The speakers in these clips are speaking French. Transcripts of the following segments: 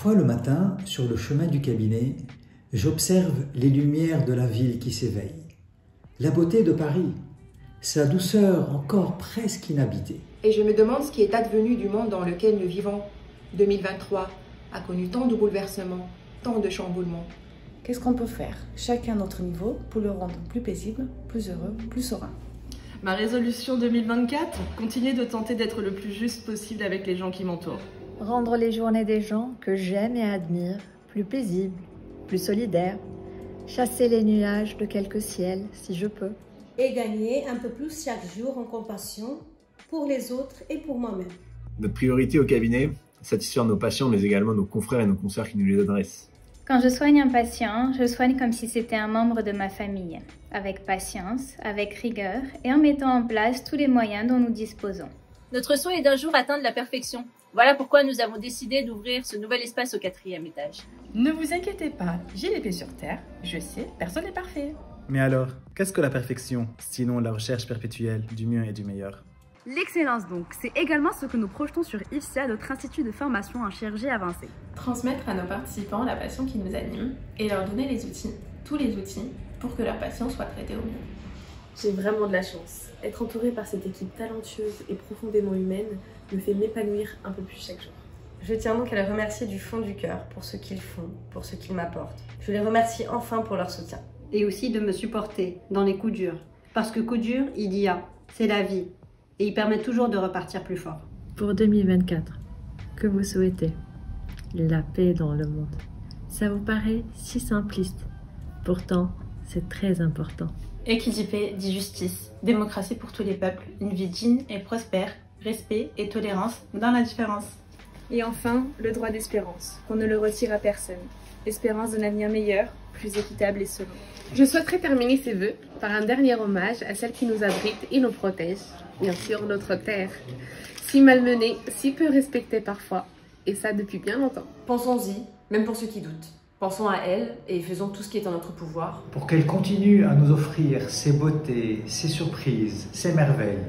Parfois le matin, sur le chemin du cabinet, j'observe les lumières de la ville qui s'éveillent. La beauté de Paris, sa douceur encore presque inhabitée. Et je me demande ce qui est advenu du monde dans lequel nous vivons. 2023 a connu tant de bouleversements, tant de chamboulements. Qu'est-ce qu'on peut faire, chacun à notre niveau, pour le rendre plus paisible, plus heureux, plus serein? Ma résolution 2024, continuer de tenter d'être le plus juste possible avec les gens qui m'entourent. Rendre les journées des gens que j'aime et admire plus paisibles, plus solidaires. Chasser les nuages de quelques ciels, si je peux. Et gagner un peu plus chaque jour en compassion pour les autres et pour moi-même. Notre priorité au cabinet, satisfaire nos patients, mais également nos confrères et nos consoeurs qui nous les adressent. Quand je soigne un patient, je soigne comme si c'était un membre de ma famille, avec patience, avec rigueur et en mettant en place tous les moyens dont nous disposons. Notre souhait est d'un jour atteindre la perfection. Voilà pourquoi nous avons décidé d'ouvrir ce nouvel espace au 4e étage. Ne vous inquiétez pas, j'ai les pieds sur terre. Je sais, personne n'est parfait. Mais alors, qu'est-ce que la perfection, sinon la recherche perpétuelle du mieux et du meilleur? L'excellence donc, c'est également ce que nous projetons sur IFSIA, notre institut de formation en chirurgie avancée. Transmettre à nos participants la passion qui nous anime et leur donner les outils, tous les outils, pour que leurs patients soient traités au mieux. J'ai vraiment de la chance. Être entourée par cette équipe talentueuse et profondément humaine me fait m'épanouir un peu plus chaque jour. Je tiens donc à les remercier du fond du cœur pour ce qu'ils font, pour ce qu'ils m'apportent. Je les remercie enfin pour leur soutien. Et aussi de me supporter dans les coups durs. Parce que coups durs, il y a. C'est la vie. Et ils permettent toujours de repartir plus fort. Pour 2024, que vous souhaitez? La paix dans le monde. Ça vous paraît si simpliste. Pourtant, c'est très important. Et qui dit paix, dit justice, démocratie pour tous les peuples, une vie digne et prospère, respect et tolérance dans la différence. Et enfin, le droit d'espérance, qu'on ne le retire à personne. Espérance d'un avenir meilleur, plus équitable et serein. Je souhaiterais terminer ces vœux par un dernier hommage à celle qui nous abrite et nous protège, bien sûr notre terre, si malmenée, si peu respectée parfois, et ça depuis bien longtemps. Pensons-y, même pour ceux qui doutent. Pensons à elle et faisons tout ce qui est en notre pouvoir. Pour qu'elle continue à nous offrir ses beautés, ses surprises, ses merveilles.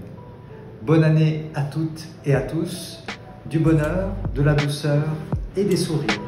Bonne année à toutes et à tous, du bonheur, de la douceur et des sourires.